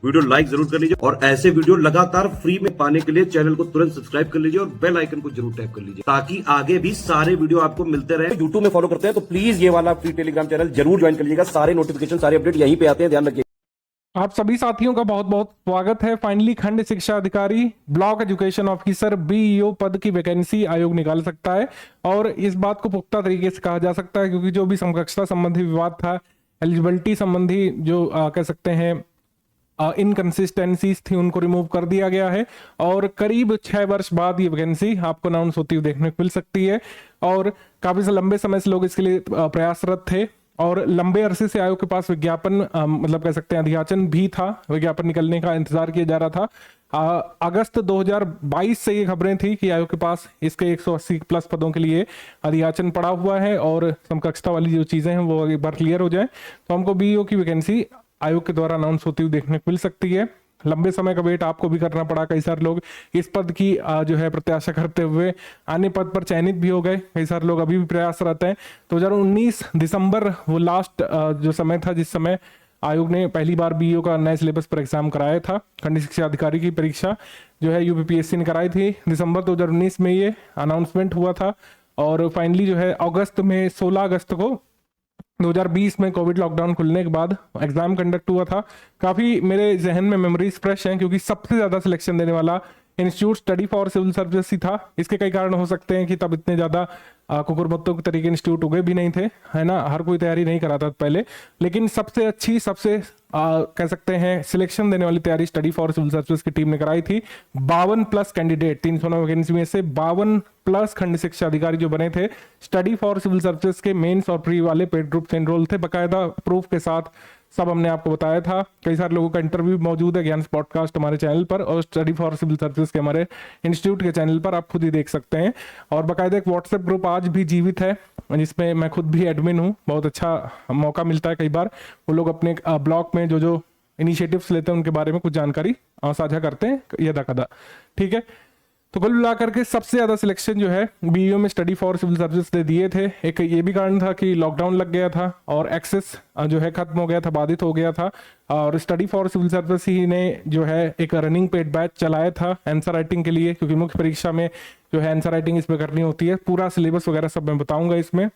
Video like जरूर कर लीजिए और ऐसे वीडियो लगातार फ्री में पाने के लिए चैनल को तुरंत सब्सक्राइब कर लीजिए और बेल आइकन को जरूर टैप कर लीजिए ताकि आगे भी सारे वीडियो आपको मिलते रहे। यूट्यूब में फॉलो करते हैं तो प्लीज ये वाला फ्री टेलीग्राम चैनल जरूर ज्वाइन कर लीजिएगा। सारे नोटिफिकेशन सारे अपडेट यहीं पे आते हैं, ध्यान रखिए। आप सभी साथियों का बहुत बहुत स्वागत है। फाइनली खंड शिक्षा अधिकारी ब्लॉक एजुकेशन ऑफिसर बीईओ पद की वैकेंसी आयोग निकाल सकता है और इस बात को पुख्ता तरीके से कहा जा सकता है क्योंकि जो भी समकक्षता संबंधी विवाद था, एलिजिबिलिटी संबंधी जो कह सकते हैं इनकंसिस्टेंसीज थी, उनको रिमूव कर दिया गया है और करीब 6 वर्ष बाद ये वैकेंसी आपको अनाउंस होती हुई देखने को मिल सकती है। और काफी लंबे समय से लोग इसके लिए प्रयासरत थे और लंबे अरसे से आयोग के पास विज्ञापन मतलब कह सकते हैं अधियाचन भी था, विज्ञापन निकलने का इंतजार किया जा रहा था। अगस्त 2022 से ये खबरें थी कि आयोग के पास इसके 180 प्लस पदों के लिए अधियाचन पड़ा हुआ है और समकक्षता वाली जो चीजें हैं वो एक बार क्लियर हो जाए तो हमको बीईओ की वैकेंसी आयोग के द्वारा अनाउंस होती हुई देखने को मिल सकती है। लंबे समय का वेट आपको भी करना पड़ा, कई सारे लोग इस पद की जो है प्रत्याशा करते हुए अन्य पद पर चयनित भी हो गए, कई सारे लोग अभी भी प्रयासरत हैं। 2019 दिसंबर वो लास्ट जो समय था जिस समय आयोग ने पहली बार बीईओ का नए सिलेबस पर एग्जाम कराया था। खंड शिक्षा अधिकारी की परीक्षा जो है यूपीपीएससी ने कराई थी दिसंबर 2019 में, ये अनाउंसमेंट हुआ था और फाइनली जो है अगस्त में 16 अगस्त को 2020 में कोविड लॉकडाउन खुलने के बाद एग्जाम कंडक्ट हुआ था। काफी मेरे जहन में मेमोरीज फ्रेश हैं क्योंकि सबसे ज्यादा सिलेक्शन देने वाला institute study for civil service ही था। इसके कई कारण हो सकते हैं कि तब इतने ज्यादा कुकुरमुत्तों के तरीके इंस्टीट्यूट उगे भी नहीं थे, है ना, हर कोई तैयारी नहीं कराता था पहले, लेकिन सबसे अच्छी सबसे कह सकते हैं सिलेक्शन देने वाली तैयारी स्टडी फॉर सिविल सर्विस की टीम ने कराई थी। 52 प्लस कैंडिडेट 309 वैकेंसी में से 52 प्लस खंड शिक्षा अधिकारी जो बने थे स्टडी फॉर सिविल सर्विस के मेंस और प्री वाले पेड ग्रुप से एनरोल थे, बकायदा प्रूफ के साथ सब हमने आपको बताया था। कई सारे लोगों का इंटरव्यू मौजूद है ज्ञान पॉडकास्ट हमारे चैनल पर और स्टडी फॉर सिविल सर्विस के हमारे इंस्टीट्यूट के चैनल पर, आप खुद ही देख सकते हैं। और बाकायदा एक व्हाट्सएप ग्रुप आज भी जीवित है जिसमें मैं खुद भी एडमिन हूँ। बहुत अच्छा मौका मिलता है कई बार, वो लोग अपने ब्लॉग में जो जो इनिशिएटिव्स लेते हैं उनके बारे में कुछ जानकारी साझा करते हैं यदा कदा, ठीक है। तो कुल मिलाकर के सबसे ज्यादा सिलेक्शन जो है बीईओ में स्टडी फॉर सिविल सर्विस ने दिए थे। एक ये भी कारण था कि लॉकडाउन लग गया था और एक्सेस जो है खत्म हो गया था, बाधित हो गया था और स्टडी फॉर सिविल सर्विस ही ने जो है एक रनिंग पेड बैच चलाया था आंसर राइटिंग के लिए, क्योंकि मुख्य परीक्षा में जो है आंसर राइटिंग इसमें करनी होती है। पूरा सिलेबस वगैरह सब मैं बताऊंगा इसमें,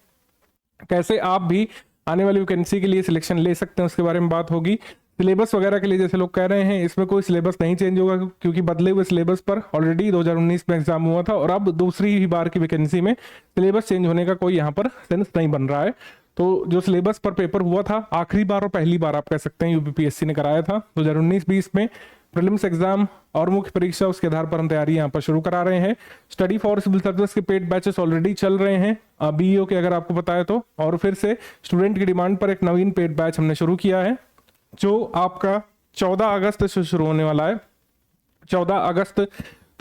कैसे आप भी आने वाली वैकेंसी के लिए सिलेक्शन ले सकते हैं उसके बारे में बात होगी। सिलेबस वगैरह के लिए जैसे लोग कह रहे हैं इसमें कोई सिलेबस नहीं चेंज होगा क्योंकि बदले हुए सिलेबस पर ऑलरेडी 2019 में एग्जाम हुआ था और अब दूसरी ही बार की वैकेंसी में सिलेबस चेंज होने का कोई यहाँ पर सेंस नहीं बन रहा है। तो जो सिलेबस पर पेपर हुआ था आखिरी बार और पहली बार आप कह सकते हैं यूपीपीएससी ने कराया था 2019-20 में प्रीलिम्स एग्जाम और मुख्य परीक्षा, उसके आधार पर हम तैयारी यहाँ पर शुरू करा रहे हैं। स्टडी फॉर सिविल सर्विस के पेड बैचेस ऑलरेडी चल रहे हैं बीईओ के, अगर आपको पता है तो, और फिर से स्टूडेंट की डिमांड पर एक नवीन पेड बैच हमने शुरू किया है जो आपका 14 अगस्त से शुरू होने वाला है। 14 अगस्त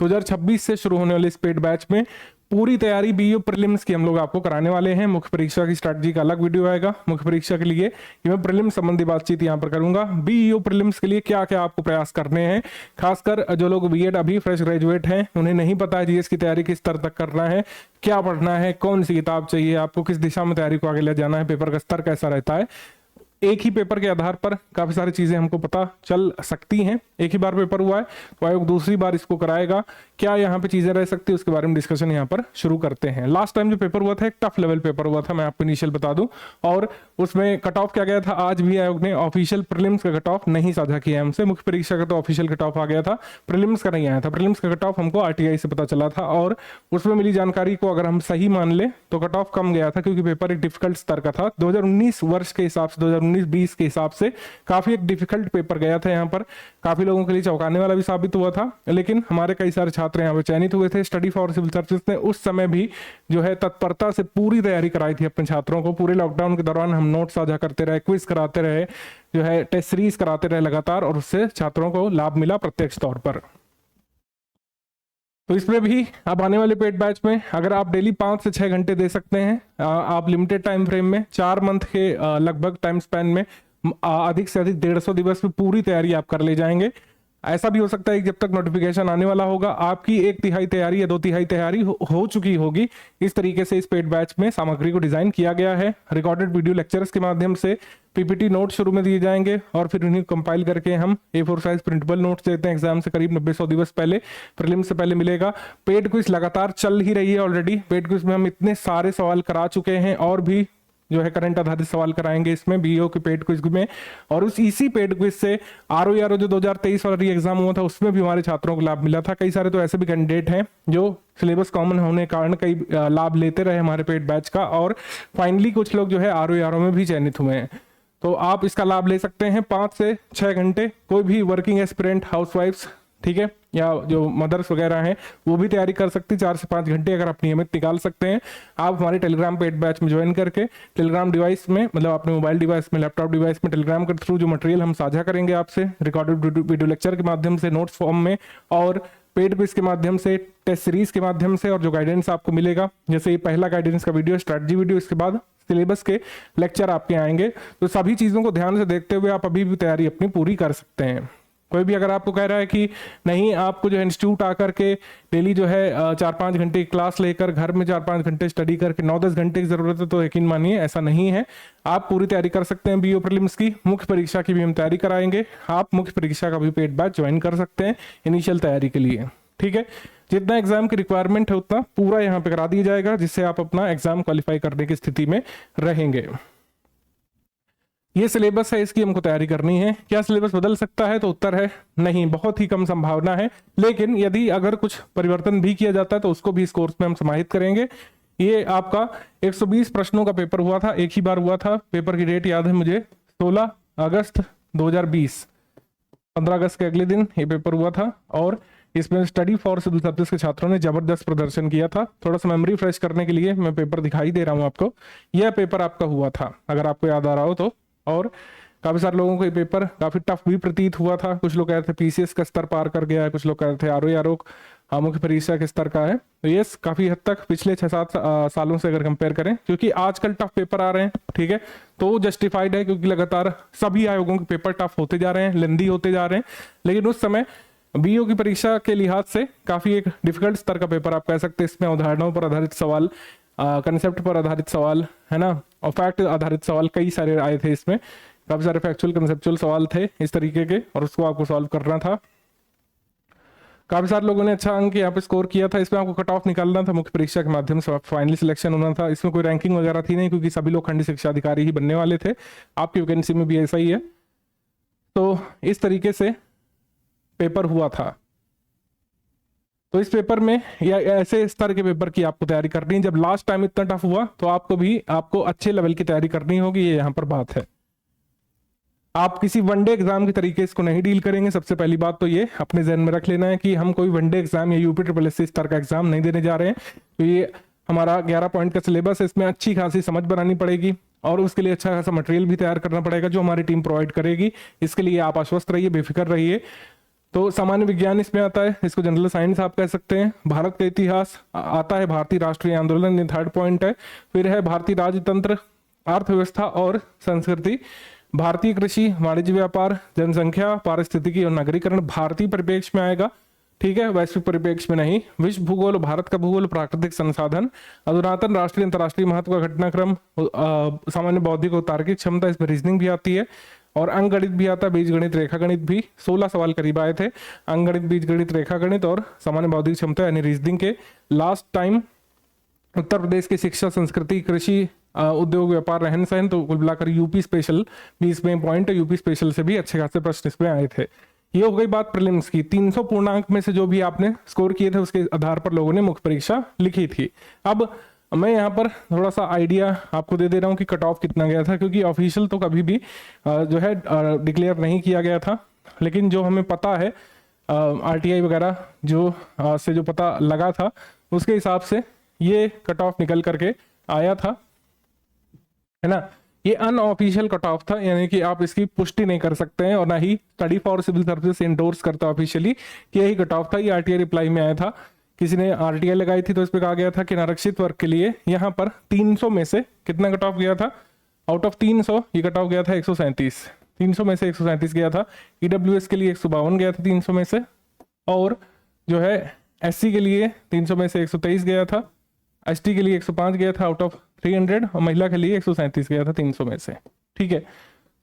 2026 से शुरू होने वाले इस पेड बैच में पूरी तैयारी बीईओ प्रीलिम्स की हम लोग आपको कराने वाले हैं। मुख्य परीक्षा की स्ट्रैटेजी का अलग वीडियो आएगा मुख्य परीक्षा के लिए, कि मैं प्रीलिम्स संबंधी बातचीत यहाँ पर करूंगा। बीईओ प्रीलिम्स के लिए क्या क्या आपको प्रयास करने हैं, खासकर जो लोग बीएड अभी फ्रेश ग्रेजुएट हैं उन्हें नहीं पता है जीएस की तैयारी किस स्तर तक करना है, क्या पढ़ना है, कौन सी किताब चाहिए आपको, किस दिशा में तैयारी को आगे ले जाना है, पेपर का स्तर कैसा रहता है। एक ही पेपर के आधार पर काफी सारी चीजें हमको पता चल सकती हैं। एक ही बार पेपर हुआ है तो आयोग दूसरी बार इसको कराएगा, क्या यहाँ पे चीजें रह सकती है उसके बारे में डिस्कशन यहाँ पर शुरू करते हैं। लास्ट टाइम जो पेपर हुआ था एक टफ लेवल पेपर हुआ था, मैं आपको इनिशियल बता दूं, और उसमें कट ऑफ क्या गया था। आज भी आयोग ने ऑफिशियल प्रीलिम्स का कट ऑफ नहीं साझा किया हमसे, मुख्य परीक्षा का तो ऑफिशियल कट ऑफ आ गया था, प्रीलिम्स का नहीं आया था। प्रीलिम्स का कट ऑफ हमको आरटीआई से पता चला था और उसमें मिली जानकारी को अगर हम सही मान ले तो कट ऑफ कम गया था क्योंकि पेपर एक डिफिकल्ट स्तर का था। 2019 वर्ष के हिसाब से 2019-20 के हिसाब से काफी एक डिफिकल्ट पेपर गया था यहाँ पर, काफी लोगों के लिए चौंकाने वाला भी साबित हुआ था, लेकिन हमारे कई सारे छात्र यहाँ पर चयनित हुए थे। स्टडी फॉर सिविल सर्विस ने उस समय भी जो है तत्परता से पूरी तैयारी कराई थी अपने छात्रों को। पूरे लॉकडाउन के दौरान हम नोट साझा करते रहे, क्विज कराते रहे, जो है टेस्ट सीरीज कराते रहे लगातार, और उससे छात्रों को लाभ मिला प्रत्यक्ष तौर पर। तो इसमें भी अब आने वाले पेड बैच में अगर आप डेली 5 से 6 घंटे दे सकते हैं, आप लिमिटेड टाइम फ्रेम में 4 मंथ के लगभग टाइम स्पैन में अधिक से अधिक 150 दिवस में पूरी तैयारी आप कर ले जाएंगे। ऐसा भी हो सकता है कि जब तक नोटिफिकेशन आने वाला होगा आपकी 1/3 तैयारी या 2/3 तैयारी हो चुकी होगी। इस तरीके से इस पेड बैच में सामग्री को डिजाइन किया गया है। रिकॉर्डेड वीडियो लेक्चर्स के माध्यम से पीपीटी नोट शुरू में दिए जाएंगे और फिर उन्हें कंपाइल करके हम A4 साइज प्रिंटेबल नोट्स देते हैं। एग्जाम से करीब 90-100 दिवस पहले, प्रीलिम से पहले मिलेगा। पेड क्विज लगातार चल ही रही है ऑलरेडी। पेड क्विज में हम इतने सारे सवाल करा चुके हैं और भी जो है करंट आधारित सवाल कराएंगे इसमें बीओ के पेड क्विज में। और उस इसी पेड क्विज से आरओ जो 2023 वाला री एग्जाम हुआ था उसमें भी हमारे छात्रों को लाभ मिला था। कई सारे तो ऐसे भी कैंडिडेट हैं जो सिलेबस कॉमन होने के कारण कई लाभ लेते रहे हमारे पेड बैच का, और फाइनली कुछ लोग जो है आरओ में भी चयनित हुए हैं। तो आप इसका लाभ ले सकते हैं 5 से 6 घंटे। कोई भी वर्किंग एस्पिरेंट, हाउसवाइफ्स, ठीक है, या जो मदर्स वगैरह हैं वो भी तैयारी कर सकती है 4 से 5 घंटे अगर आप नियमित निकाल सकते हैं। आप हमारे टेलीग्राम पेड बैच में ज्वाइन करके टेलीग्राम डिवाइस में, मतलब अपने मोबाइल डिवाइस में, लैपटॉप डिवाइस में टेलीग्राम के थ्रू जो मटेरियल हम साझा करेंगे आपसे रिकॉर्डेड वीडियो लेक्चर के माध्यम से, नोट्स फॉर्म में, और पेड क्विज के माध्यम से, टेस्ट सीरीज के माध्यम से, और जो गाइडेंस आपको मिलेगा, जैसे ये पहला गाइडेंस का वीडियो, स्ट्रेटजी वीडियो, इसके बाद सिलेबस के लेक्चर आपके आएंगे। तो सभी चीजों को ध्यान से देखते हुए आप अभी भी तैयारी अपनी पूरी कर सकते हैं। कोई भी अगर आपको कह रहा है कि नहीं, आपको जो है इंस्टीट्यूट आकर के डेली जो है 4-5 घंटे की क्लास लेकर घर में 4-5 घंटे स्टडी करके 9-10 घंटे की जरूरत है, तो यकीन मानिए ऐसा नहीं है। आप पूरी तैयारी कर सकते हैं। बीओ प्रीलिम्स की मुख्य परीक्षा की भी हम तैयारी कराएंगे। आप मुख्य परीक्षा का भी पेड बैच ज्वाइन कर सकते हैं इनिशियल तैयारी के लिए, ठीक है। जितना एग्जाम की रिक्वायरमेंट है उतना पूरा यहाँ पे करा दिया जाएगा, जिससे आप अपना एग्जाम क्वालिफाई करने की स्थिति में रहेंगे। ये सिलेबस है, इसकी हमको तैयारी करनी है। क्या सिलेबस बदल सकता है? तो उत्तर है नहीं, बहुत ही कम संभावना है। लेकिन यदि अगर कुछ परिवर्तन भी किया जाता है तो उसको भी इस कोर्स में हम समाहित करेंगे। ये आपका 120 प्रश्नों का पेपर हुआ था, एक ही बार हुआ था। पेपर की डेट याद है मुझे, 16 अगस्त 2020, 15 अगस्त के अगले दिन ये पेपर हुआ था। और इसमें स्टडी फॉर सिविल सर्विस के छात्रों ने जबरदस्त प्रदर्शन किया था। थोड़ा सा मेमोरी फ्रेश करने के लिए मैं पेपर दिखाई दे रहा हूं आपको। यह पेपर आपका हुआ था, अगर आपको याद आ रहा हो तो। और काफी सारे लोगों को ये पेपर काफी टफ भी प्रतीत हुआ था। कुछ लोग कह रहे थे पीसीएस का स्तर पार कर गया है, कुछ लोग कह रहे थे आरओ मुख्य परीक्षा के स्तर का है। तो ये काफी हद तक पिछले 6-7 सालों से अगर कंपेयर करें, क्योंकि आजकल टफ पेपर आ रहे हैं, ठीक है, तो जस्टिफाइड है, क्योंकि लगातार सभी आयोगों के पेपर टफ होते जा रहे हैं, लेंदी होते जा रहे हैं। लेकिन उस समय बीओ की परीक्षा के लिहाज से काफी एक डिफिकल्ट स्तर का पेपर आप कह सकते हैं। इसमें उदाहरणों पर आधारित सवाल, कंसेप्ट पर आधारित सवाल, है ना, और फैक्ट आधारित सवाल कई सारे आए थे। इसमें काफी सारे फैक्चुअल कंसेप्चुअल सवाल थे इस तरीके के, और उसको आपको सॉल्व करना था। काफी सारे लोगों ने अच्छा अंक यहाँ पे स्कोर किया था। इसमें आपको कट ऑफ निकालना था, मुख्य परीक्षा के माध्यम से फाइनल सिलेक्शन होना था। इसमें कोई रैंकिंग वगैरह थी नहीं, क्योंकि सभी लोग खंड शिक्षा अधिकारी ही बनने वाले थे। आपकी वैकेंसी में भी ऐसा ही है। तो इस तरीके से पेपर हुआ था। तो इस पेपर में या ऐसे स्तर के पेपर की आपको तैयारी करनी है। जब लास्ट टाइम इतना टफ हुआ तो आपको अच्छे लेवल की तैयारी करनी होगी, ये यहाँ पर बात है। आप किसी वनडे एग्जाम के तरीके इसको नहीं डील करेंगे। सबसे पहली बात तो ये अपने जहन में रख लेना है कि हम कोई वनडे एग्जाम या यूपी स्तर का एग्जाम नहीं देने जा रहे हैं। तो ये हमारा 11 पॉइंट का सिलेबस है, इसमें अच्छी खासी समझ बनानी पड़ेगी और उसके लिए अच्छा खासा मटेरियल भी तैयार करना पड़ेगा, जो हमारी टीम प्रोवाइड करेगी। इसके लिए आप आश्वस्त रहिए, बेफिक्र रहिए। तो सामान्य विज्ञान इसमें आता है, इसको जनरल साइंस आप कह सकते हैं। भारत का इतिहास आता है, भारतीय राष्ट्रीय आंदोलन, ये 3rd पॉइंट है। फिर है भारतीय राजतंत्र, अर्थव्यवस्था और संस्कृति, भारतीय कृषि, वाणिज्य व्यापार, जनसंख्या, पारिस्थितिकी और नगरीकरण भारतीय परिप्रेक्ष्य में आएगा, ठीक है, वैश्विक परिप्रेक्ष्य में नहीं। विश्व भूगोल, भारत का भूगोल, प्राकृतिक संसाधन, अधुनातन राष्ट्रीय अंतर्राष्ट्रीय महत्व का घटनाक्रम, सामान्य बौद्धिक और तार्किक क्षमता, इसमें रीजनिंग भी आती है और अंक गणित भी आता है, बीज गणित, रेखा गणित भी। 16 सवाल करीब आए थे, अंक गणित, बीज गणित, रेखा गणित और सामान्य बौद्धिक क्षमता यानी रीजनिंग के। लास्ट टाइम उत्तर प्रदेश की शिक्षा, संस्कृति, कृषि, उद्योग, व्यापार, रहन सहन, तो कुल मिलाकर यूपी स्पेशल भी इसमें पॉइंट है। यूपी स्पेशल से भी अच्छे खासे प्रश्न इसमें आए थे। ये हो गई बात प्रीलिम्स की। 300 पूर्णांक में से जो भी आपने स्कोर किए थे उसके आधार पर लोगों ने मुख्य परीक्षा लिखी थी। अब मैं यहाँ पर थोड़ा सा आइडिया आपको दे दे रहा हूँ कि कट ऑफ कितना गया था, क्योंकि ऑफिशियल तो कभी भी जो है डिक्लेयर नहीं किया गया था। लेकिन जो हमें पता है आरटीआई वगैरह जो से जो पता लगा था उसके हिसाब से ये कट ऑफ निकल करके आया था, है ना। ये अनऑफिशियल कट ऑफ था, यानी कि आप इसकी पुष्टि नहीं कर सकते हैं और ना ही study for civil services endorse करता ऑफिशियली कि यही कट ऑफ था। ये आरटीआई रिप्लाई में आया था, किसी ने आरटीआई लगाई थी तो इस पे कहा गया था कि आरक्षित वर्ग के लिए यहाँ पर 300 में से कितना कट ऑफ गया था, आउट ऑफ 300 ये कट ऑफ गया था 137, 300 में से 137 गया था। ईडब्ल्यूएस के लिए 152 गया था 300 में से, और जो है एससी के लिए 300 में से 123 गया था, एसटी के लिए 105 गया था आउट ऑफ 300, और महिला के लिए 137 गया था 300 में से। ठीक है,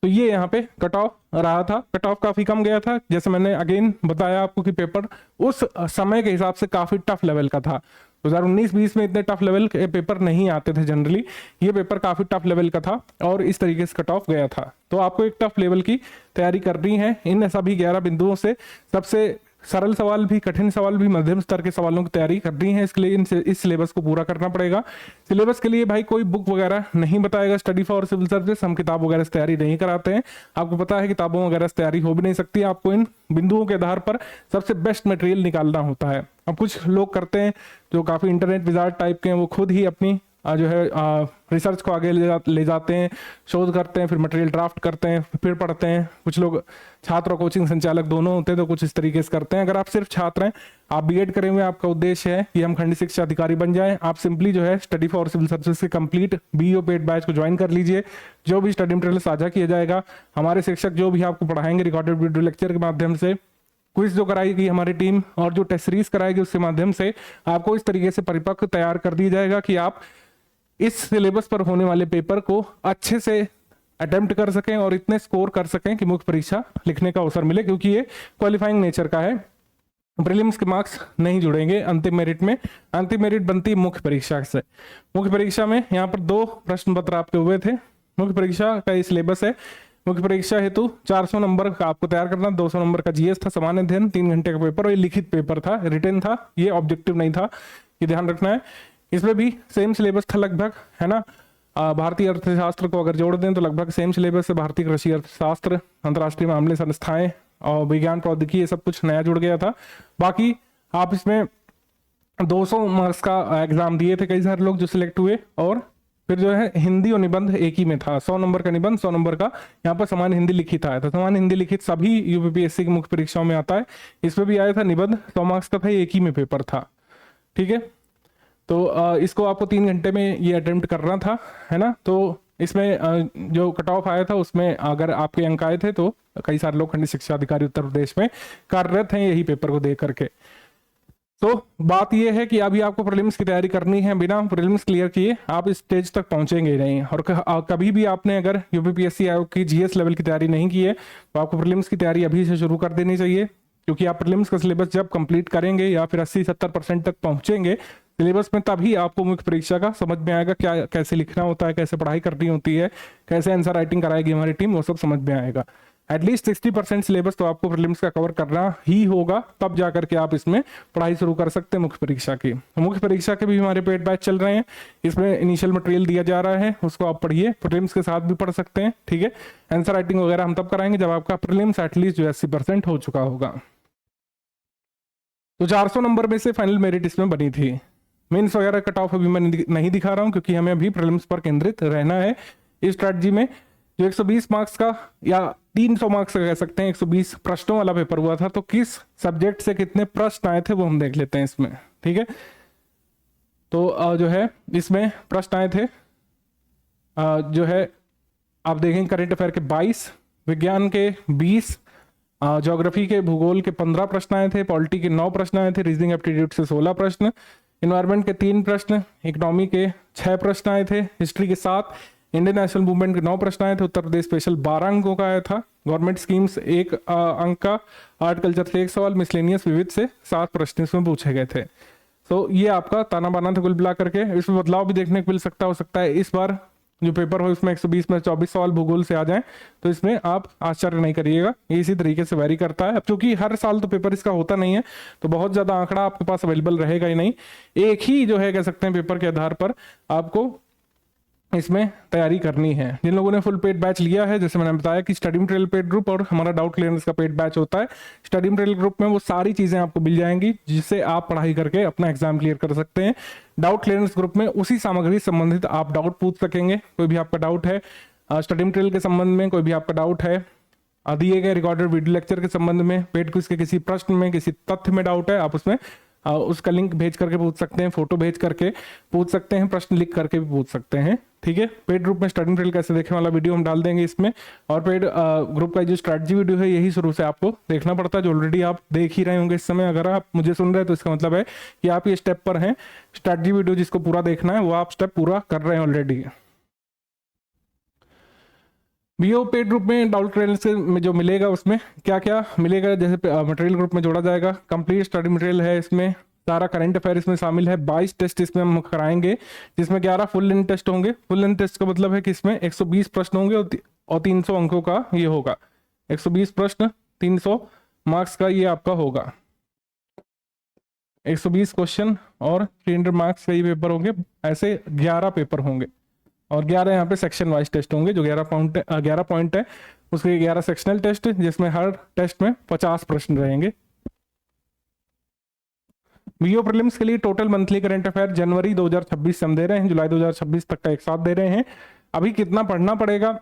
तो ये यहाँ पे कट ऑफ रहा था। कट ऑफ काफी कम गया था, जैसे मैंने अगेन बताया आपको कि पेपर उस समय के हिसाब से काफी टफ लेवल का था। 2019-20 में इतने टफ लेवल के पेपर नहीं आते थे जनरली, ये पेपर काफी टफ लेवल का था और इस तरीके से कट ऑफ गया था। तो आपको एक टफ लेवल की तैयारी करनी है इन सभी 11 बिंदुओं से। सबसे सरल सवाल भी, कठिन सवाल भी, मध्यम स्तर के सवालों की तैयारी करनी है। इसके लिए इस सिलेबस को पूरा करना पड़ेगा। सिलेबस के लिए भाई कोई बुक वगैरह नहीं बताएगा स्टडी फॉर सिविल सर्विस, हम किताब वगैरह से तैयारी नहीं कराते हैं। आपको पता है किताबों वगैरह से तैयारी हो भी नहीं सकती, आपको इन बिंदुओं के आधार पर सबसे बेस्ट मटेरियल निकालना होता है। अब कुछ लोग करते हैं जो काफी इंटरनेट विजार्ड टाइप के हैं, वो खुद ही अपनी जो है रिसर्च को आगे ले जाते हैं, शोध करते हैं, फिर मटेरियल ड्राफ्ट करते हैं, फिर पढ़ते हैं। कुछ लोग छात्र और कोचिंग संचालक दोनों होते हैं, तो कुछ इस तरीके से करते हैं। अगर आप सिर्फ छात्र हैं, आप बीएड करे हुए, आपका उद्देश्य है कि हम खंड शिक्षा अधिकारी बन जाएं, आप सिंपली जो है स्टडी फॉर सिविल सर्विस के कंप्लीट बीईओ पेड बैच को ज्वाइन कर लीजिए। जो भी स्टडी मटेरियल साझा किया जाएगा, हमारे शिक्षक जो भी आपको पढ़ाएंगे रिकॉर्डेड वीडियो लेक्चर के माध्यम से, क्विज जो कराएगी हमारी टीम और जो टेस्ट सीरीज कराएगी उसके माध्यम से आपको इस तरीके से परिपक्व तैयार कर दिया जाएगा कि आप इस सिलेबस पर होने वाले पेपर को अच्छे से अटेम्प्ट कर सकें और इतने स्कोर कर सकें कि मुख्य परीक्षा लिखने का अवसर मिले, क्योंकि ये क्वालिफाइंग नेचर का है। प्रीलिम्स के मार्क्स नहीं जुड़ेंगे अंतिम मेरिट में। अंतिम मेरिट बनती है मुख्य परीक्षा से। मुख्य परीक्षा में यहाँ पर 2 प्रश्न पत्र आपके हुए थे। मुख्य परीक्षा का ये सिलेबस है। मुख्य परीक्षा हेतु 400 नंबर का आपको तैयार करना, 200 नंबर का जीएस था, सामान्य अध्ययन 3 घंटे का पेपर, और ये लिखित पेपर था, रिटन था, ये ऑब्जेक्टिव नहीं था, ये ध्यान रखना है। इसमें भी सेम सिलेबस था लगभग, है ना। भारतीय अर्थशास्त्र को अगर जोड़ दें तो लगभग सेम सिलेबस है। भारतीय कृषि अर्थशास्त्र, अंतर्राष्ट्रीय मामले, संस्थाएं और विज्ञान प्रौद्योगिकी, ये सब कुछ नया जुड़ गया था। बाकी आप इसमें 200 मार्क्स का एग्जाम दिए थे कई सारे लोग जो सिलेक्ट हुए, और फिर जो है हिंदी और निबंध एक ही में था। 100 नंबर का निबंध, 100 नंबर का यहाँ पर सामान्य हिंदी लिखित आया था। सामान्य हिंदी लिखित सभी यूपीपीएससी की मुख्य परीक्षाओं में आता है, इसमें भी आया था। निबंध 100 मार्क्स का था, एक ही में पेपर था। ठीक है, तो इसको आपको 3 घंटे में ये अटेम्प्ट करना था, है ना। तो इसमें जो कट ऑफ आया था उसमें अगर आपके अंक आए थे तो कई सारे लोग खंड शिक्षा अधिकारी उत्तर प्रदेश में कार्यरत हैं यही पेपर को देख करके। तो बात यह है कि अभी आपको प्रीलिम्स की तैयारी करनी है। बिना प्रीलिम्स क्लियर किए आप इस स्टेज तक पहुंचेंगे नहीं। और कभी भी आपने अगर यूपीपीएससी आयोग की जीएस लेवल की तैयारी नहीं की है तो आपको प्रीलिम्स की तैयारी अभी से शुरू कर देनी चाहिए, क्योंकि आप प्रीलिम्स का सिलेबस जब कंप्लीट करेंगे या फिर 80-70% तक पहुंचेंगे सिलेबस में, तभी आपको मुख्य परीक्षा का समझ में आएगा क्या कैसे लिखना होता है, कैसे पढ़ाई करनी होती है, कैसे आंसर राइटिंग कराएगी हमारी टीम, वो सब समझ में आएगा। एटलीस्ट 60% सिलेबस तो आपको प्रीलिम्स का कवर करना ही होगा, तब जाकर के आप इसमें पढ़ाई शुरू कर सकते हैं मुख्य परीक्षा की। मुख्य परीक्षा के भी हमारे पेड बैच चल रहे हैं, इसमें इनिशियल मटेरियल दिया जा रहा है, उसको आप पढ़िए, प्रीलिम्स के साथ भी पढ़ सकते हैं। ठीक है, आंसर राइटिंग वगैरह हम तब कराएंगे जब आपका प्रीलिम्स एटलीस्ट जो 80% हो चुका होगा। तो 400 नंबर में से फाइनल मेरिट इसमें बनी थी। मेंस वगैरह कट ऑफ अभी मैं नहीं दिखा रहा हूं, क्योंकि हमें अभी प्रीलिम्स पर केंद्रित रहना है। इस स्ट्रैटेजी में जो 120 मार्क्स का या 300 मार्क्स का कह सकते हैं 120 प्रश्नों वाला पेपर हुआ था, तो किस सब्जेक्ट से कितने प्रश्न आए थे वो हम देख लेते हैं इसमें। ठीक है, तो जो है इसमें प्रश्न आए थे जो है आप देखेंगे करंट अफेयर के 22, विज्ञान के 20, ज्योग्राफी के भूगोल के 15 प्रश्न आए थे, पॉलिटी के 9 प्रश्न आए थे, रीजनिंग एप्टीट्यूड से 16 प्रश्न, इन्वायरमेंट के 3 प्रश्न, इकोनॉमी के 6 प्रश्न आए थे, हिस्ट्री के 7, इंडियन नेशनल मूवमेंट के 9 प्रश्न आए थे, उत्तर प्रदेश स्पेशल 12 अंकों का आया था, गवर्नमेंट स्कीम्स 1 अंक का, आर्ट कल्चर से 1 सवाल, मिसलेनियस विविध से 7 प्रश्न इसमें पूछे गए थे। तो ये आपका ताना बाना था कुल मिला करके। इसमें बदलाव भी देखने को मिल हो सकता है इस बार जो पेपर हो इसमें 120 में 24 सवाल भूगोल से आ जाएं, तो इसमें आप आश्चर्य नहीं करिएगा, ये इसी तरीके से वैरी करता है। अब चूंकि हर साल तो पेपर इसका होता नहीं है, तो बहुत ज्यादा आंकड़ा आपके पास अवेलेबल रहेगा ही नहीं। एक ही जो है कह सकते हैं पेपर के आधार पर आपको इसमें तैयारी करनी है। जिन लोगों ने फुल पेड बैच लिया है, जैसे मैंने बताया कि स्टडी मटेरियल पेड ग्रुप और हमारा डाउट क्लियरेंस का पेड बैच होता है। स्टडी मटेरियल ग्रुप में वो सारी चीजें आपको मिल जाएंगी जिससे आप पढ़ाई करके अपना एग्जाम क्लियर कर सकते हैं। डाउट क्लियरेंस ग्रुप में उसी सामग्री से संबंधित आप डाउट पूछ सकेंगे। कोई भी आपका डाउट है स्टडी मटेरियल के संबंध में, कोई भी आपका डाउट है दिए गए रिकॉर्डेड वीडियो लेक्चर के संबंध में, पेड क्विज के किसी प्रश्न में, किसी तथ्य में डाउट है, आप उसमें उसका लिंक भेज करके पूछ सकते हैं, फोटो भेज करके पूछ सकते हैं, प्रश्न लिख करके भी पूछ सकते हैं। ठीक है। पेड ग्रुप में स्टडी मटेरियल कैसे देखने वाला वीडियो हम डाल देंगे इसमें, और पेड ग्रुप का जो स्ट्रैटेजी वीडियो है यही शुरू से आपको देखना पड़ता है, जो ऑलरेडी आप देख ही रहे होंगे इस समय। अगर आप मुझे सुन रहे हैं तो इसका मतलब है कि आप ये स्टेप पर हैं। स्ट्रैटेजी वीडियो जिसको पूरा देखना है वो आप स्टेप पूरा कर रहे हैं ऑलरेडी। बीओ पेड ग्रुप में डाउट क्लियरेंस में जो मिलेगा उसमें क्या क्या मिलेगा, जैसे मटेरियल ग्रुप में जोड़ा जाएगा, कंप्लीट स्टडी मटेरियल है, इसमें सारा करंट अफेयर इसमें शामिल है, 22 टेस्ट इसमें हम कराएंगे, जिसमें 11 फुल लेंथ टेस्ट होंगे। फुल लेंथ टेस्ट का मतलब है कि इसमें 120 प्रश्न होंगे और 300 अंकों का ये होगा। 120 प्रश्न 300 मार्क्स का ये आपका होगा। 120 क्वेश्चन और 300 मार्क्स का ये पेपर होंगे। ऐसे 11 पेपर होंगे और 11 यहाँ पे सेक्शन वाइज टेस्ट होंगे, जो 11 पॉइंट है उसके 11 सेक्शनल टेस्ट, जिसमें हर टेस्ट में 50 प्रश्न रहेंगे। बीओ प्रीलिम्स के लिए टोटल मंथली करंट अफेयर जनवरी 2026 से हम दे रहे हैं, जुलाई 2026 तक का एक साथ दे रहे हैं। अभी कितना पढ़ना पड़ेगा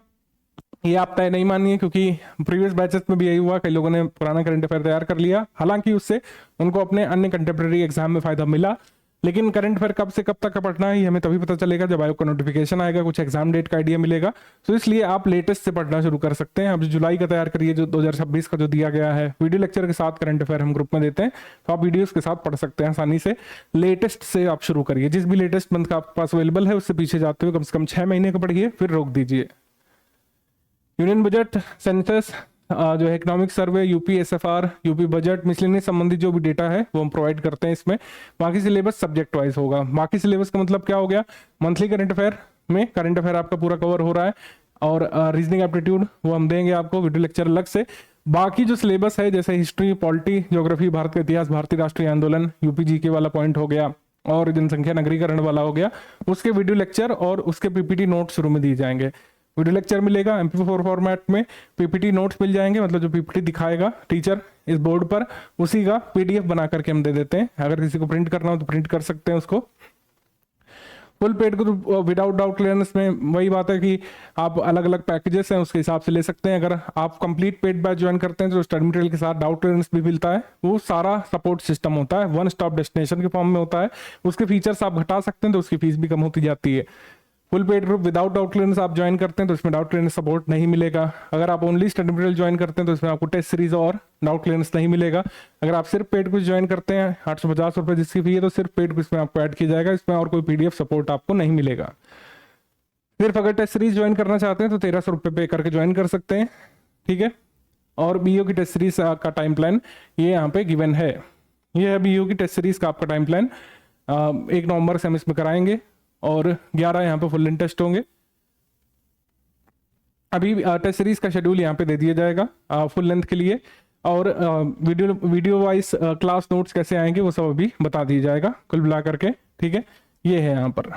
ये आप तय नहीं मानिए, क्योंकि प्रीवियस बैचेस में भी यही हुआ, कई लोगों ने पुराना करंट अफेयर तैयार कर लिया, हालांकि उससे उनको अपने अन्य कंटेम्प्रेरी एग्जाम में फायदा मिला। लेकिन करंट अफेयर कब से कब तक का पढ़ना है ये हमें तभी पता चलेगा जब आयोग का नोटिफिकेशन आएगा, कुछ एग्जाम डेट का आइडिया मिलेगा। तो इसलिए आप लेटेस्ट से पढ़ना शुरू कर सकते हैं। अब जुलाई का तैयार करिए, जो 2026 का जो दिया गया है, वीडियो लेक्चर के साथ करंट अफेयर हम ग्रुप में देते हैं, तो आप वीडियोस के साथ पढ़ सकते हैं आसानी से। लेटेस्ट से आप शुरू करिए, जिस भी लेटेस्ट मंथ का आपके पास अवेलेबल है उससे पीछे जाते हुए कम से कम 6 महीने का पढ़िए, फिर रोक दीजिए। यूनियन बजट, सेंसस, जो है economic survey, UP एसएफआर, UP budget, miscellaneous संबंधित जो भी डेटा है वो हम प्रोवाइड करते हैं इसमें। बाकी सिलेबस सब्जेक्ट वाइज होगा। बाकी सिलेबस का मतलब क्या हो गया, मंथली करंट अफेयर में करंट अफेयर आपका पूरा कवर हो रहा है, और रीजनिंग एप्टीट्यूड वो हम देंगे आपको वीडियो लेक्चर अलग से। बाकी जो सिलेबस है जैसे हिस्ट्री, पॉलिटी, ज्योग्राफी, भारत का इतिहास, भारतीय राष्ट्रीय आंदोलन, यूपी जीके वाला पॉइंट हो गया, और जनसंख्या नगरीकरण वाला हो गया, उसके वीडियो लेक्चर और उसके पीपीटी नोट शुरू में दिए जाएंगे। वीडियो लेक्चर मिलेगा MP4 फॉर्मेट में, पीपीटी नोट्स मिल जाएंगे, मतलब जो पीपीटी दिखाएगा टीचर इस बोर्ड पर उसी का PDF बना करके हम दे देते हैं। अगर किसी को प्रिंट करना हो तो प्रिंट कर सकते हैं उसको। Full paid group without doubt clearance में वही बात है कि आप अलग अलग पैकेजेस हैं उसके हिसाब से ले सकते हैं। अगर आप कंप्लीट पेड बैच ज्वाइन करते हैं तो स्टडी मटेरियल के साथ डाउट क्लियरेंस भी मिलता है, वो सारा सपोर्ट सिस्टम होता है, वन स्टॉप डेस्टिनेशन के फॉर्म में होता है। उसके फीचर्स आप घटा सकते हैं तो उसकी फीस भी कम होती जाती है। Full paid group without doubt clearance आप ज्वाइन करते हैं तो इसमें डाउट क्लियरेंस सपोर्ट नहीं मिलेगा। अगर आप ओनली स्टडी मटेरियल ज्वाइन करते हैं तो इसमें आपको टेस्ट सीरीज और डाउट क्लियरेंस नहीं मिलेगा। अगर आप सिर्फ पेड कुछ ज्वाइन करते हैं 850 रुपये जिसकी फी है, तो सिर्फ पेड कुछ में आपको ऐड किया जाएगा, इसमें और कोई PDF सपोर्ट आपको नहीं मिलेगा। सिर्फ अगर टेस्ट सीरीज ज्वाइन करना चाहते हैं तो 1300 रुपये पे करके ज्वाइन कर सकते हैं, ठीक है। और BO की टेस्ट सीरीज का टाइम प्लान ये यहाँ पे गिवन है। ये है BO की टेस्ट सीरीज का आपका टाइम प्लान। 1 नवंबर से हम इसमें कराएंगे और 11 यहाँ पे फुल लेंथ टेस्ट होंगे। अभी टेस्ट सीरीज का शेड्यूल यहाँ पे दे दिया जाएगा फुल लेंथ के लिए, और वीडियो वाइज क्लास नोट्स कैसे आएंगे वो सब अभी बता दिया जाएगा कुल मिला करके, ठीक है। ये है यहाँ पर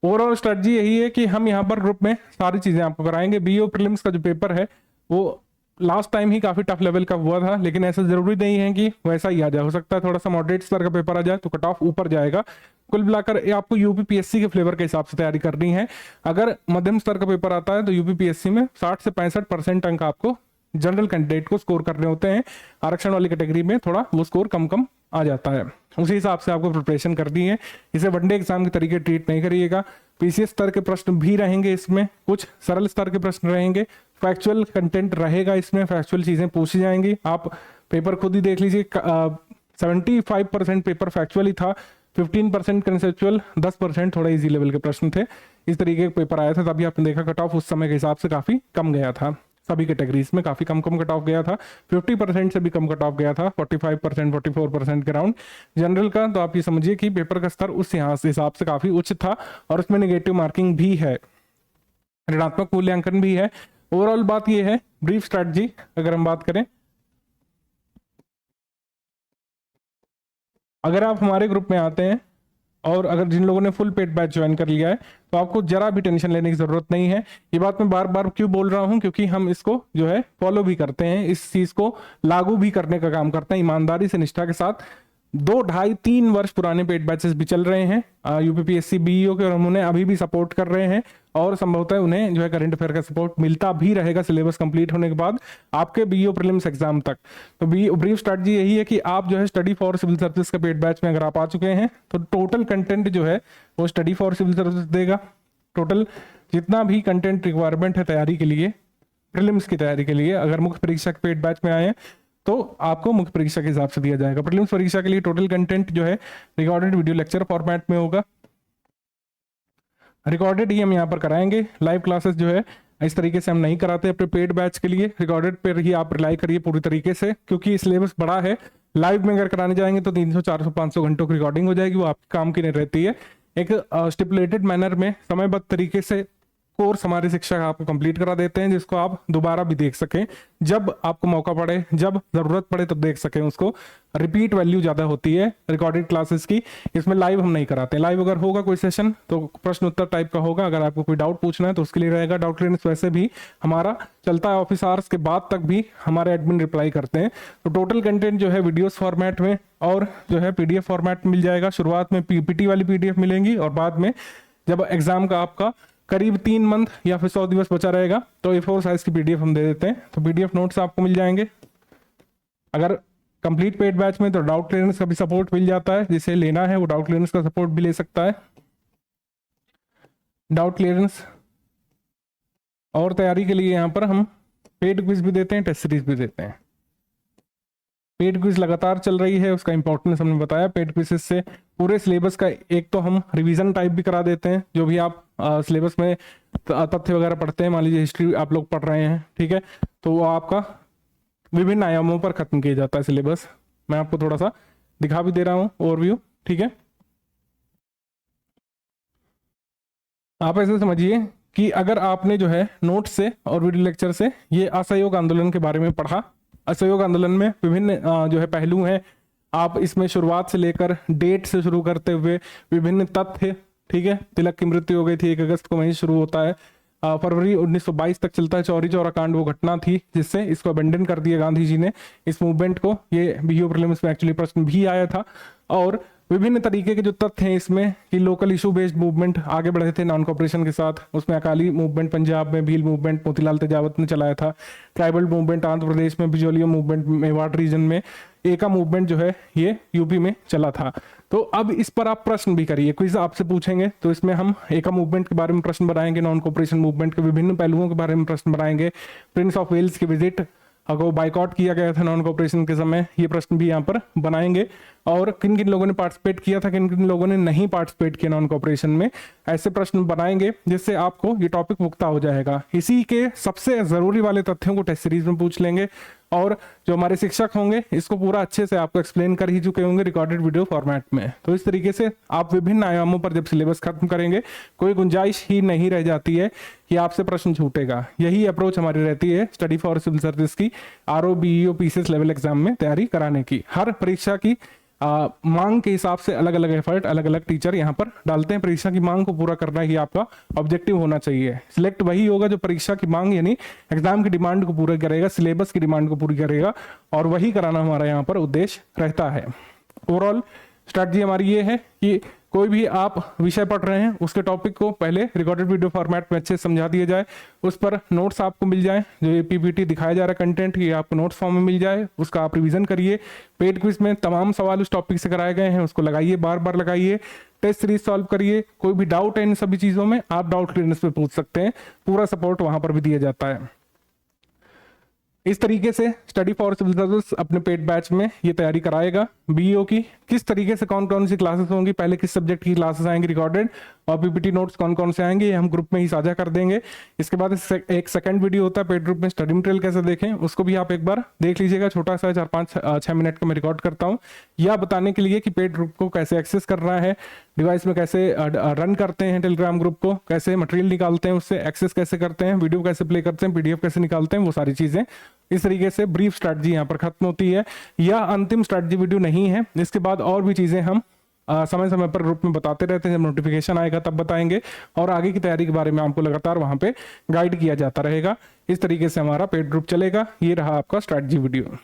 ओवरऑल स्ट्रेटजी यही है कि हम यहाँ पर ग्रुप में सारी चीजें आपको कराएंगे। BO प्रीलिम्स का जो पेपर है वो लास्ट टाइम ही काफी टफ लेवल का हुआ था, लेकिन ऐसा जरूरी नहीं है कि वैसा ही आ जाए, हो सकता है थोड़ा सा मॉडरेट स्तर का पेपर आ जाए तो कट ऑफ ऊपर जाएगा। कुल मिलाकर आपको UPPSC के फ्लेवर के हिसाब से तैयारी करनी है। अगर मध्यम स्तर का पेपर आता है तो UPPSC में 60 से 65% अंक आपको जनरल कैंडिडेट को स्कोर करने होते हैं। आरक्षण वाली कैटेगरी में थोड़ा वो स्कोर कम कम आ जाता है, उसी हिसाब से आपको प्रिपरेशन करनी है। इसे वनडे एग्जाम के तरीके ट्रीट नहीं करिएगा। PCS स्तर के प्रश्न भी रहेंगे इसमें, कुछ सरल स्तर के प्रश्न रहेंगे, फैक्चुअल कंटेंट रहेगा इसमें, फैक्चुअल चीजें पूछी जाएंगी। आप पेपर खुद ही देख लीजिए, 75% पेपर फैक्चुअल ही था, 15% कंसेप्चुअल, 10% थोड़ा इजी लेवल के प्रश्न थे। इस तरीके का पेपर आया था, तभी आपने देखा कट ऑफ उस समय के हिसाब से काफी कम गया था। सभी कैटेगरीज में काफी कम कट ऑफ गया था, 50% से भी कम कट ऑफ गया था, 45% 44% के राउंड जनरल का। तो आप ये समझिए कि पेपर का स्तर उस हिसाब से काफी उच्च था, और उसमें नेगेटिव मार्किंग भी है, ऋणात्मक मूल्यांकन भी है। ओवरऑल बात ये है, ब्रीफ स्ट्रैटेजी अगर हम बात करें, अगर आप हमारे ग्रुप में आते हैं और अगर जिन लोगों ने फुल पेड बैच ज्वाइन कर लिया है तो आपको जरा भी टेंशन लेने की जरूरत नहीं है। ये बात मैं बार बार क्यों बोल रहा हूं, क्योंकि हम इसको जो है फॉलो भी करते हैं, इस चीज को लागू भी करने का काम करते हैं ईमानदारी से, निष्ठा के साथ। 2, ढाई, 3 वर्ष पुराने पेड बैचेस भी चल रहे हैं यूपीपीएससी बीईओ के, और हम उन्हें अभी भी सपोर्ट कर रहे हैं, और संभवतः उन्हें जो है करंट अफेयर का सपोर्ट मिलता भी रहेगा सिलेबस कंप्लीट होने के बाद आपके बीईओ प्रीलिम्स एग्जाम तक। तो ब्रीफ स्ट्रैटेजी यही है कि आप जो है स्टडी फॉर सिविल सर्विस का पेड बैच में अगर आप आ चुके हैं तो टोटल कंटेंट जो है वो स्टडी फॉर सिविल सर्विस देगा। टोटल जितना भी कंटेंट रिक्वायरमेंट है तैयारी के लिए, प्रीलिम्स की तैयारी के लिए, अगर मुख्य परीक्षा के पेड बैच में आए हैं तो आपको मुख्य परीक्षा के हिसाब से दिया जाएगा। प्रीलिम्स परीक्षा के लिए टोटल कंटेंट जो है रिकॉर्डेड वीडियो लेक्चर फॉर्मेट में होगा। रिकॉर्डेड ही हम यहाँ पर कराएंगे, लाइव क्लासेस जो है इस तरीके से हम नहीं कराते अपने पेड बैच के लिए। रिकॉर्डेड पर ही आप रिलाई करिए पूरी तरीके से, क्योंकि सिलेबस बड़ा है। लाइव में अगर कराने जाएंगे तो 300, 400, 500 घंटों की रिकॉर्डिंग हो जाएगी, वो आपके काम की नहीं रहती है। एक स्टिपुलेटेड मैनर में समयबद्ध तरीके से कोर्स हमारे शिक्षक आपको कंप्लीट करा देते हैं, जिसको आप दोबारा भी देख सकें, जब आपको मौका पड़े, जब जरूरत पड़े तब देख सकें उसको। रिपीट वैल्यू ज्यादा होती है रिकॉर्डेड क्लासेस की। इसमें लाइव हम नहीं कराते। लाइव अगर होगा कोई सेशन तो प्रश्न उत्तर टाइप का होगा, अगर आपको कोई डाउट पूछना है तो उसके लिए रहेगा। डाउट क्लियरेंस वैसे भी हमारा चलता है, ऑफिस आवर्स के बाद तक भी हमारे एडमिन रिप्लाई करते हैं। तो टोटल कंटेंट जो है वीडियोस फॉर्मेट में और जो है पीडीएफ फॉर्मेट में मिल जाएगा। शुरुआत में पीपीटी वाली पीडीएफ मिलेंगी, और बाद में जब एग्जाम का आपका करीब 3 मंथ या फिर 100 दिवस बचा रहेगा तो A4 साइज की पीडीएफ हम दे देते हैं। तो पीडीएफ नोट्स आपको मिल जाएंगे। अगर कंप्लीट पेड बैच में तो डाउट क्लियरेंस का भी सपोर्ट मिल जाता है, जिसे लेना है वो डाउट क्लियरेंस का सपोर्ट भी ले सकता है। डाउट क्लियरेंस और तैयारी के लिए यहाँ पर हम पेड क्विज भी देते हैं, टेस्ट सीरीज भी देते हैं। पेड क्विज लगातार चल रही है, उसका इंपॉर्टेंस हमने बताया। पेड क्विज से पूरे सिलेबस का एक तो हम रिवीजन टाइप भी करा देते हैं, जो भी आप सिलेबस में तथ्य वगैरह पढ़ते हैं, मान लीजिए हिस्ट्री आप लोग पढ़ रहे हैं, ठीक है, तो वो आपका विभिन्न आयामों पर खत्म किया जाता है सिलेबस। मैं आपको थोड़ा सा दिखा भी दे रहा हूँ ओवरव्यू, ठीक है। आप ऐसे समझिए कि अगर आपने जो है नोट से और वीडियो लेक्चर से ये असहयोग आंदोलन के बारे में पढ़ा, असहयोग आंदोलन में विभिन्न जो है पहलू हैं, आप इसमें शुरुआत से लेकर डेट से शुरू करते हुए विभिन्न तथ्य, ठीक है, तिलक की मृत्यु हो गई थी 1 अगस्त को, वहीं शुरू होता है। फरवरी 1922 तक चलता है चौरी चौरा कांड, वो घटना थी जिससे इसको अबेंडन कर दिया गांधी जी ने, इस मूवमेंट को। ये बीईओ प्रीलिम्स में एक्चुअली प्रश्न भी आया था। और विभिन्न तरीके के जो तथ्य हैं इसमें कि लोकल इशू बेस्ड मूवमेंट आगे बढ़े थे नॉन कॉपरेशन के साथ, उसमें अकाली मूवमेंट पंजाब में, भील मूवमेंट मोतीलाल तेजावत ने चलाया था, ट्राइबल मूवमेंट आंध्र प्रदेश में, बिजोलियो मूवमेंट मेवाड़ रीजन में, एका मूवमेंट जो है ये यूपी में चला था। तो अब इस पर आप प्रश्न भी करिए, क्विज आपसे पूछेंगे, तो इसमें हम एका मूवमेंट के बारे में प्रश्न बनाएंगे, नॉन कॉपरेशन मूवमेंट के विभिन्न पहलुओं के बारे में प्रश्न बनाएंगे, प्रिंस ऑफ वेल्स की विजिट को बाइकआउट किया गया था नॉन कॉपरेशन के समय, ये प्रश्न भी यहाँ पर बनाएंगे, और किन किन लोगों ने पार्टिसिपेट किया था, किन किन लोगों ने नहीं पार्टिसिपेट किया नॉन कॉपरेशन में, ऐसे प्रश्न बनाएंगे जिससे आपको ये टॉपिक पुख्ता हो जाएगा। इसी के सबसे जरूरी वाले तथ्यों को टेस्ट सीरीज में पूछ लेंगे, और जो हमारे शिक्षक होंगे इसको पूरा अच्छे से आपको एक्सप्लेन कर ही चुके होंगे रिकॉर्डेड वीडियो फॉर्मेट में। तो इस तरीके से आप विभिन्न आयामों पर जब सिलेबस खत्म करेंगे, कोई गुंजाइश ही नहीं रह जाती है कि आपसे प्रश्न छूटेगा। यही अप्रोच हमारी रहती है स्टडी फॉर सिविल सर्विस की, RO, BEO, PCS level exam में तैयारी कराने की। हर परीक्षा की मांग के हिसाब से अलग अलग एफर्ट अलग अलग टीचर यहाँ पर डालते हैं। परीक्षा की मांग को पूरा करना ही आपका ऑब्जेक्टिव होना चाहिए। सिलेक्ट वही होगा जो परीक्षा की मांग यानी एग्जाम की डिमांड को पूरा करेगा, सिलेबस की डिमांड को पूरी करेगा, और वही कराना हमारा यहाँ पर उद्देश्य रहता है। ओवरऑल स्ट्रैटेजी हमारी ये है कि कोई भी आप विषय पढ़ रहे हैं उसके टॉपिक को पहले रिकॉर्डेड वीडियो फॉर्मेट में अच्छे से समझा दिया जाए, उस पर नोट्स आपको मिल जाए, जो ये पीपीटी दिखाया जा रहा है कंटेंट ये आपको नोट्स फॉर्म में मिल जाए, उसका आप रिवीजन करिए। पेड क्विज में तमाम सवाल उस टॉपिक से कराए गए हैं, उसको लगाइए, बार बार लगाइए, टेस्ट सीरीज सॉल्व करिए। कोई भी डाउट है इन सभी चीजों में आप डाउट क्लियरेंस पे पूछ सकते हैं, पूरा सपोर्ट वहां पर भी दिया जाता है। इस तरीके से स्टडी फॉर सिविल सर्विस अपने पेड बैच में ये तैयारी कराएगा। बीईओ की किस तरीके से कौन कौन सी क्लासेस होंगी, पहले किस सब्जेक्ट की क्लासेस आएंगी रिकॉर्डेड, और पीपीटी नोट्स कौन कौन से आएंगे, ये हम ग्रुप में ही साझा कर देंगे। इसके बाद एक सेकंड वीडियो होता है पेड ग्रुप में स्टडी मटेरियल कैसे देखें, उसको भी आप एक बार देख लीजिएगा। छोटा सा 4-5-6 मिनट का मैं रिकॉर्ड करता हूँ, यह बताने के लिए कि पेड ग्रुप को कैसे एक्सेस करना है, डिवाइस में कैसे रन करते हैं, टेलीग्राम ग्रुप को कैसे मटेरियल निकालते हैं, उससे एक्सेस कैसे करते हैं, वीडियो कैसे प्ले करते हैं, पीडीएफ कैसे निकालते हैं, वो सारी चीजें। इस तरीके से ब्रीफ स्ट्रैटेजी यहाँ पर खत्म होती है। यह अंतिम स्ट्रैटेजी वीडियो नहीं है, इसके बाद और भी चीजें हम समय समय पर ग्रुप में बताते रहते हैं, जब नोटिफिकेशन आएगा तब बताएंगे, और आगे की तैयारी के बारे में आपको लगातार वहां पे गाइड किया जाता रहेगा। इस तरीके से हमारा पेड ग्रुप चलेगा। ये रहा आपका स्ट्रैटेजी वीडियो।